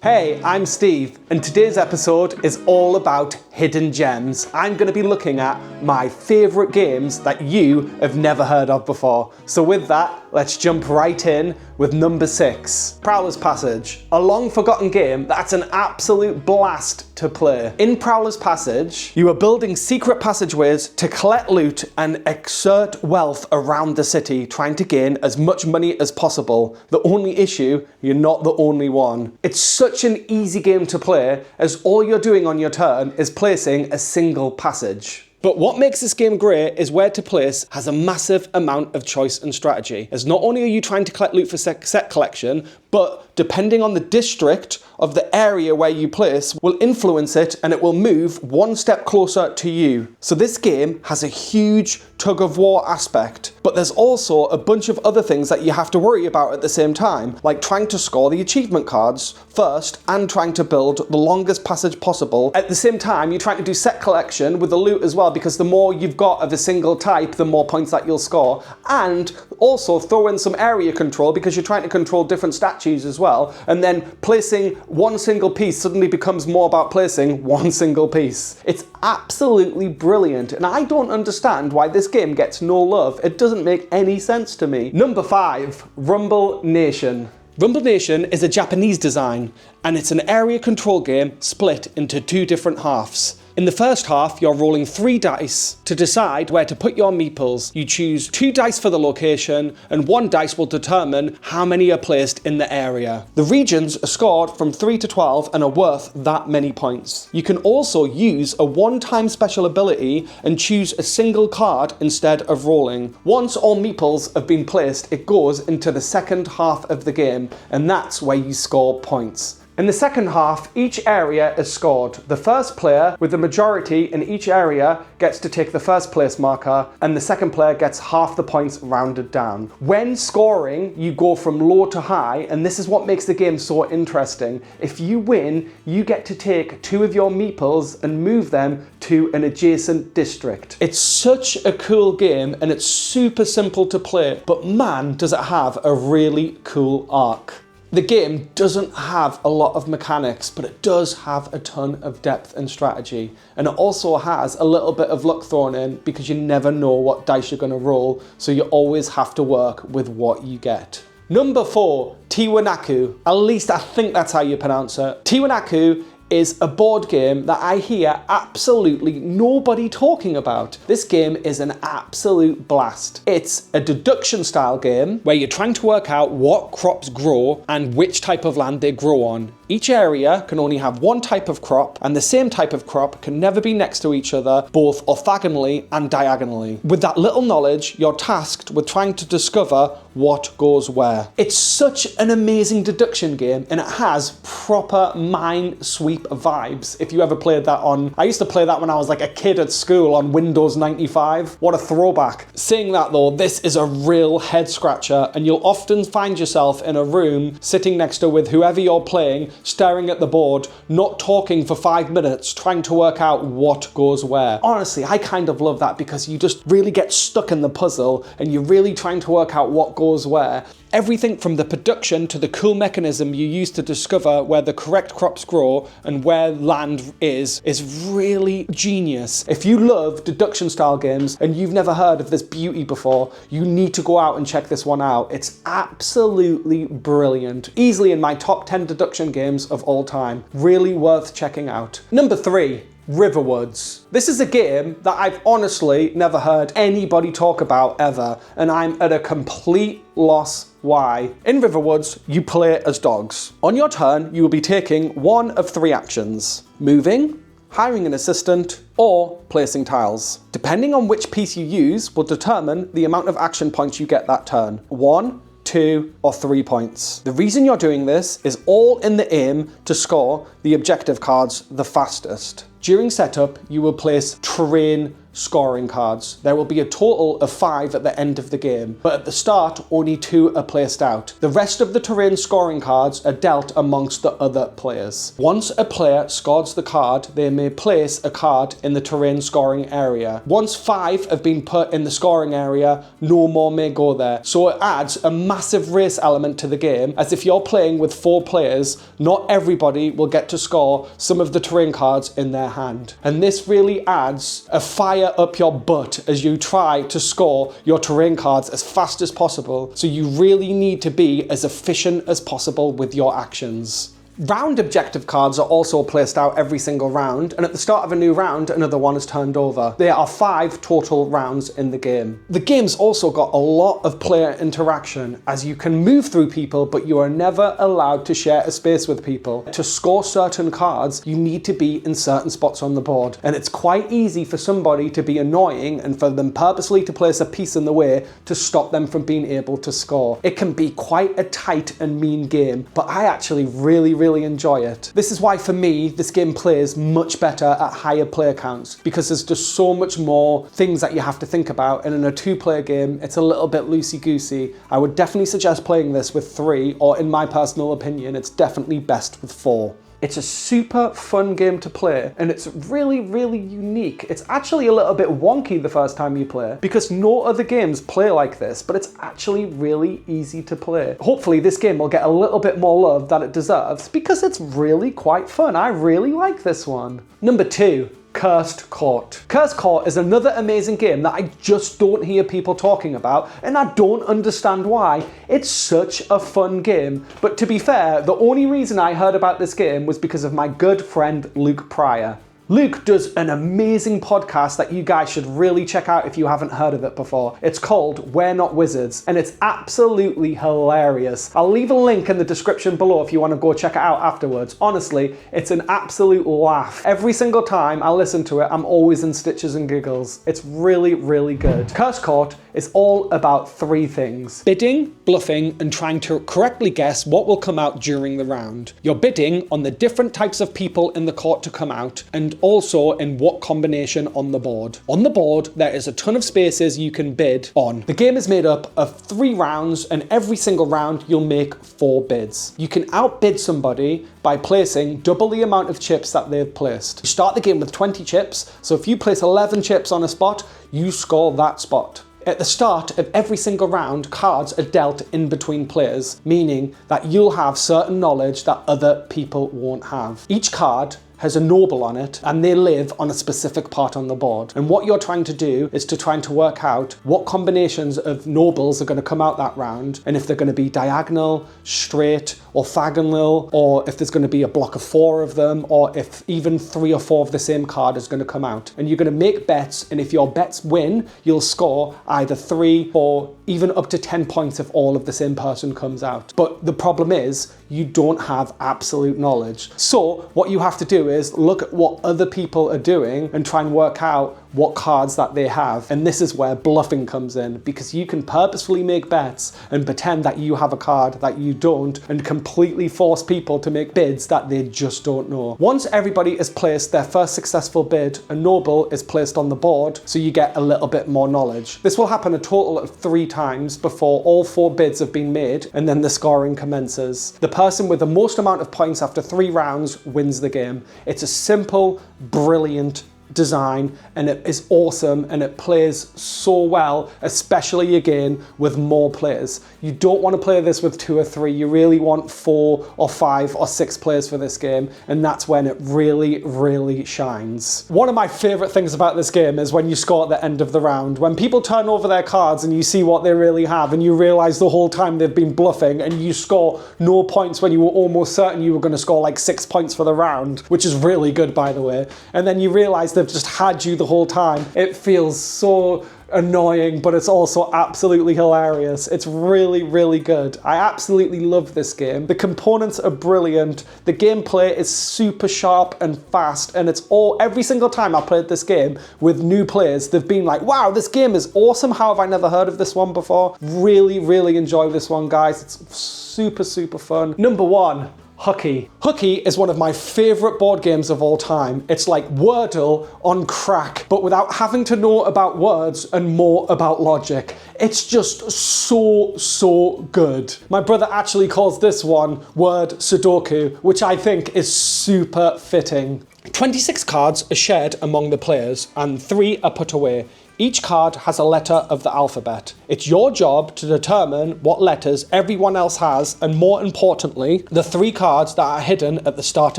Hey, I'm Steve, and today's episode is all about hidden gems. I'm going to be looking at my favourite games that you have never heard of before. So with that, let's jump right in with number 6, Prowler's Passage. A long forgotten game that's an absolute blast to play. In Prowler's Passage, you are building secret passageways to collect loot and exert wealth around the city, trying to gain as much money as possible. The only issue, you're not the only one. It's such an easy game to play, as all you're doing on your turn is placing a single passage. But what makes this game great is where to place has a massive amount of choice and strategy, as not only are you trying to collect loot for set collection, but depending on the district of the area where you place will influence it, and it will move one step closer to you. So this game has a huge tug of war aspect, but there's also a bunch of other things that you have to worry about at the same time, like trying to score the achievement cards first and trying to build the longest passage possible. At the same time, you're trying to do set collection with the loot as well, because the more you've got of a single type, the more points that you'll score. And also throw in some area control, because you're trying to control different statues as well, and then placing one single piece suddenly becomes more about placing one single piece. It's absolutely brilliant, and I don't understand why this game gets no love. It doesn't make any sense to me. Number 5, Rumble Nation. Rumble Nation is a Japanese design, and it's an area control game split into 2 different halves. In the first half, you're rolling 3 dice to decide where to put your meeples. You choose 2 dice for the location, and 1 dice will determine how many are placed in the area. The regions are scored from 3 to 12 and are worth that many points. You can also use a one-time special ability and choose a single card instead of rolling. Once all meeples have been placed, it goes into the second half of the game, and that's where you score points. In the second half, each area is scored. The first player with the majority in each area gets to take the first place marker, and the second player gets half the points rounded down. When scoring, you go from low to high, and this is what makes the game so interesting. If you win, you get to take 2 of your meeples and move them to an adjacent district. It's such a cool game, and it's super simple to play, but man, does it have a really cool arc. The game doesn't have a lot of mechanics, but it does have a ton of depth and strategy. And it also has a little bit of luck thrown in, because you never know what dice you're going to roll, so you always have to work with what you get. Number 4, Tiwanaku. At least I think that's how you pronounce it. Tiwanaku is a board game that I hear absolutely nobody talking about. This game is an absolute blast. It's a deduction style game where you're trying to work out what crops grow and which type of land they grow on. Each area can only have 1 type of crop, and the same type of crop can never be next to each other, both orthogonally and diagonally. With that little knowledge, you're tasked with trying to discover what goes where. It's such an amazing deduction game, and it has proper Minesweep vibes. If you ever played that on, I used to play that when I was like a kid at school on Windows 95. What a throwback. Saying that though, this is a real head scratcher, and you'll often find yourself in a room sitting next to with whoever you're playing, staring at the board, not talking for 5 minutes, trying to work out what goes where. Honestly, I kind of love that, because you just really get stuck in the puzzle and you're really trying to work out what goes where. Everything from the production to the cool mechanism you use to discover where the correct crops grow and where land is really genius. If you love deduction style games and you've never heard of this beauty before, you need to go out and check this one out. It's absolutely brilliant. Easily in my top 10 deduction games of all time. Really worth checking out. Number 3. Riverwoods. This is a game that I've honestly never heard anybody talk about ever, and I'm at a complete loss why. In Riverwoods, you play as dogs. On your turn, you will be taking 1 of 3 actions: moving, hiring an assistant, or placing tiles. Depending on which piece you use will determine the amount of action points you get that turn. 1, 2, or 3 points. The reason you're doing this is all in the aim to score the objective cards the fastest. During setup, you will place terrain scoring cards. There will be a total of 5 at the end of the game, but at the start only 2 are placed out. The rest of the terrain scoring cards are dealt amongst the other players. Once a player scores the card, they may place a card in the terrain scoring area. Once 5 have been put in the scoring area, no more may go there. So it adds a massive race element to the game, as if you're playing with 4 players, not everybody will get to score some of the terrain cards in their hand. And this really adds a fire up your butt as you try to score your terrain cards as fast as possible. So you really need to be as efficient as possible with your actions. Round objective cards are also placed out every single round, and at the start of a new round, another one is turned over. There are 5 total rounds in the game. The game's also got a lot of player interaction, as you can move through people, but you are never allowed to share a space with people. To score certain cards, you need to be in certain spots on the board, and it's quite easy for somebody to be annoying and for them purposely to place a piece in the way to stop them from being able to score. It can be quite a tight and mean game, but I actually really enjoy it. This is why for me this game plays much better at higher player counts, because there's just so much more things that you have to think about, and in a 2-player game it's a little bit loosey-goosey. I would definitely suggest playing this with 3, or in my personal opinion it's definitely best with 4. It's a super fun game to play, and it's really unique. It's actually a little bit wonky the first time you play, because no other games play like this, but it's actually really easy to play. Hopefully this game will get a little bit more love that it deserves, because it's really quite fun. I really like this one. Number 2. Cursed Court. Cursed Court is another amazing game that I just don't hear people talking about, and I don't understand why. It's such a fun game, but to be fair, the only reason I heard about this game was because of my good friend Luke Pryor. Luke does an amazing podcast that you guys should really check out if you haven't heard of it before. It's called We're Not Wizards, and it's absolutely hilarious. I'll leave a link in the description below if you want to go check it out afterwards. Honestly, it's an absolute laugh. Every single time I listen to it, I'm always in stitches and giggles. It's really good. Cursed Court is all about 3 things: bidding, bluffing, and trying to correctly guess what will come out during the round. You're bidding on the different types of people in the court to come out, and also in what combination on the board. On the board, there is a ton of spaces you can bid on. The game is made up of 3 rounds, and every single round you'll make 4 bids. You can outbid somebody by placing double the amount of chips that they've placed. You start the game with 20 chips, so if you place 11 chips on a spot, you score that spot. At the start of every single round, cards are dealt in between players, meaning that you'll have certain knowledge that other people won't have. Each card has a noble on it, and they live on a specific part on the board. And what you're trying to do is to trying to work out what combinations of nobles are going to come out that round, and if they're going to be diagonal, straight, orthogonal, or if there's going to be a block of 4 of them, or if even 3 or 4 of the same card is going to come out. And you're going to make bets, and if your bets win, you'll score either 3 or even up to 10 points if all of the same person comes out. But the problem is, you don't have absolute knowledge. So what you have to do is look at what other people are doing and try and work out what cards that they have. And this is where bluffing comes in, because you can purposefully make bets and pretend that you have a card that you don't, and completely force people to make bids that they just don't know. Once everybody has placed their first successful bid, a noble is placed on the board, so you get a little bit more knowledge. This will happen a total of 3 times before all 4 bids have been made, and then the scoring commences. The person with the most amount of points after 3 rounds wins the game. It's a simple, brilliant design, and it is awesome, and it plays so well, especially again with more players. You don't want to play this with 2 or 3, you really want 4 or 5 or 6 players for this game, and that's when it really shines. One of my favorite things about this game is when you score at the end of the round. When people turn over their cards and you see what they really have, and you realize the whole time they've been bluffing, and you score no points when you were almost certain you were going to score like 6 points for the round, which is really good, by the way, and then you realize they've just had you the whole time. It feels so annoying, but it's also absolutely hilarious. It's really good. I absolutely love this game. The components are brilliant. The gameplay is super sharp and fast, and it's every single time I played this game with new players, they've been like, wow, this game is awesome. How have I never heard of this one before? Really enjoy this one, guys. It's super fun. Number 1. Hooky. Hooky is one of my favourite board games of all time. It's like Wordle on crack, but without having to know about words and more about logic. It's just so good. My brother actually calls this one word Sudoku, which I think is super fitting. 26 cards are shared among the players and 3 are put away. Each card has a letter of the alphabet. It's your job to determine what letters everyone else has, and more importantly, the 3 cards that are hidden at the start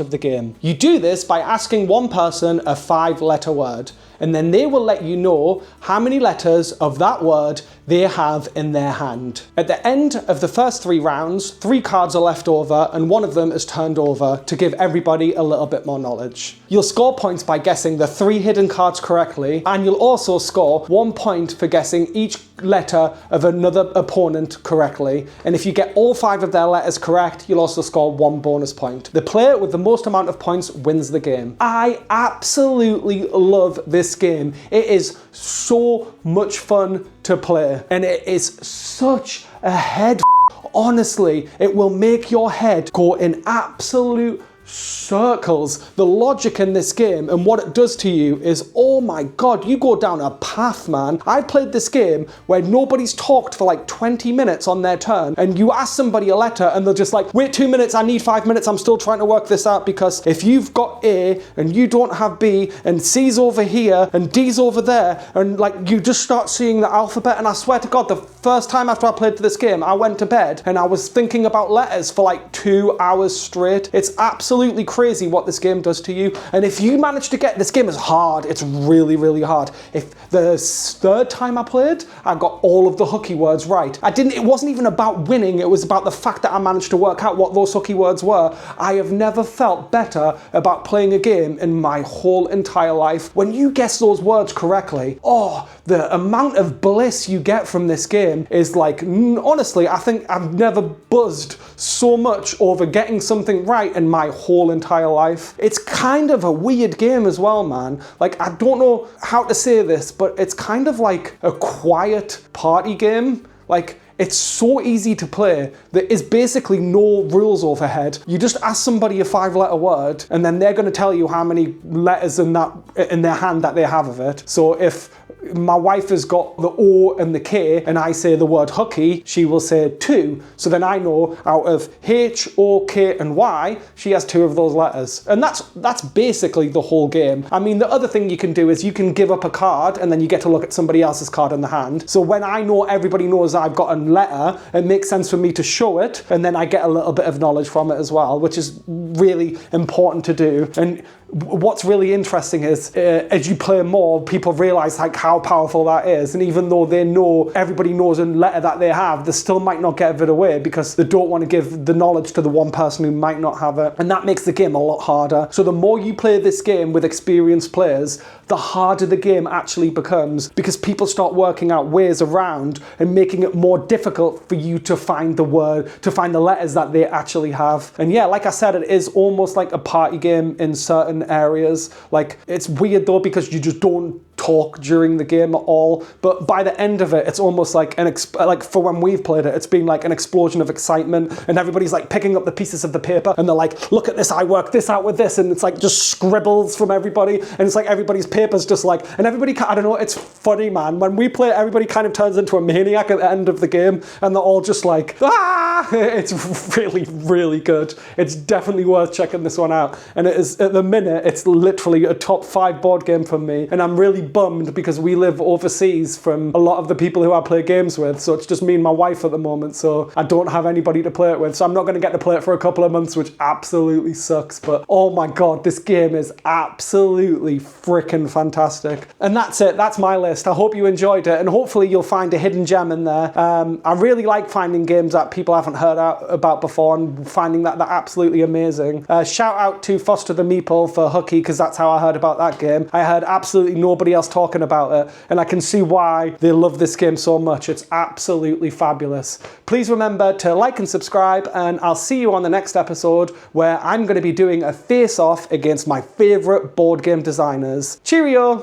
of the game. You do this by asking one person a 5-letter word, and then they will let you know how many letters of that word they have in their hand. At the end of the first 3 rounds, 3 cards are left over and one of them is turned over to give everybody a little bit more knowledge. You'll score points by guessing the 3 hidden cards correctly, and you'll also score 1 point for guessing each letter of another opponent correctly. And if you get all 5 of their letters correct, you'll also score 1 bonus point. The player with the most amount of points wins the game. I absolutely love this game. It is so much fun to play, and it is such a head. Honestly, it will make your head go in absolute circles. The logic in this game and what it does to you is, oh my god, you go down a path, man. I played this game where nobody's talked for like 20 minutes on their turn, and you ask somebody a letter and they're just like, wait 2 minutes, I need 5 minutes, I'm still trying to work this out, because if you've got A and you don't have B and C's over here and D's over there, and like you just start seeing the alphabet. And I swear to god, the first time after I played this game, I went to bed and I was thinking about letters for like 2 hours straight. It's absolutely crazy what this game does to you. And if you manage to get, this game is hard, it's really hard. If the 3rd time I played, I got all of the hooky words right. It wasn't even about winning, it was about the fact that I managed to work out what those hooky words were. I have never felt better about playing a game in my whole entire life. When you guess those words correctly, oh, the amount of bliss you get from this game is like, honestly, I think I've never buzzed so much over getting something right in my whole entire life. It's kind of a weird game as well, man. Like, I don't know how to say this, but it's kind of like a quiet party game. Like, it's so easy to play. There is basically no rules overhead. You just ask somebody a 5-letter word, and then they're going to tell you how many letters in their hand that they have of it. So if my wife has got the O and the K, and I say the word hooky, she will say 2. So then I know out of H, O, K, and Y, she has 2 of those letters. And that's basically the whole game. I mean, the other thing you can do is you can give up a card, and then you get to look at somebody else's card in the hand. So when I know everybody knows I've got a letter, it makes sense for me to show it, and then I get a little bit of knowledge from it as well, which is really important to do. And what's really interesting is as you play more, people realize like how powerful that is, and even though they know, everybody knows a letter that they have, they still might not give it away because they don't want to give the knowledge to the one person who might not have it, and that makes the game a lot harder. So the more you play this game with experienced players, the harder the game actually becomes, because people start working out ways around and making it more difficult for you to find the letters that they actually have. And yeah, like I said, it is almost like a party game in certain areas. Like, it's weird though, because you just don't talk during the game at all, but by the end of it, it's almost like like for when we've played it, it's been like an explosion of excitement, and everybody's like picking up the pieces of the paper and they're like, look at this, I worked this out with this, and it's like just scribbles from everybody, and it's like everybody's paper's just like, and everybody, I don't know, it's funny, man. When we play, everybody kind of turns into a maniac at the end of the game, and they're all just like, ah! It's really good. It's definitely worth checking this one out, and it is, at the minute, it's literally a top 5 board game for me, and I'm really bummed because we live overseas from a lot of the people who I play games with, so it's just me and my wife at the moment, so I don't have anybody to play it with, so I'm not going to get to play it for a couple of months, which absolutely sucks. But oh my god, this game is absolutely freaking fantastic. And that's it, that's my list. I hope you enjoyed it, and hopefully you'll find a hidden gem in there. I really like finding games that people haven't heard about before, and finding that they're absolutely amazing. Shout out to Foster the Meeple for Hooky, because that's how I heard about that game. I heard absolutely nobody else talking about it, and I can see why they love this game so much. It's absolutely fabulous. Please remember to like and subscribe, and I'll see you on the next episode, where I'm going to be doing a face-off against my favourite board game designers. Cheerio!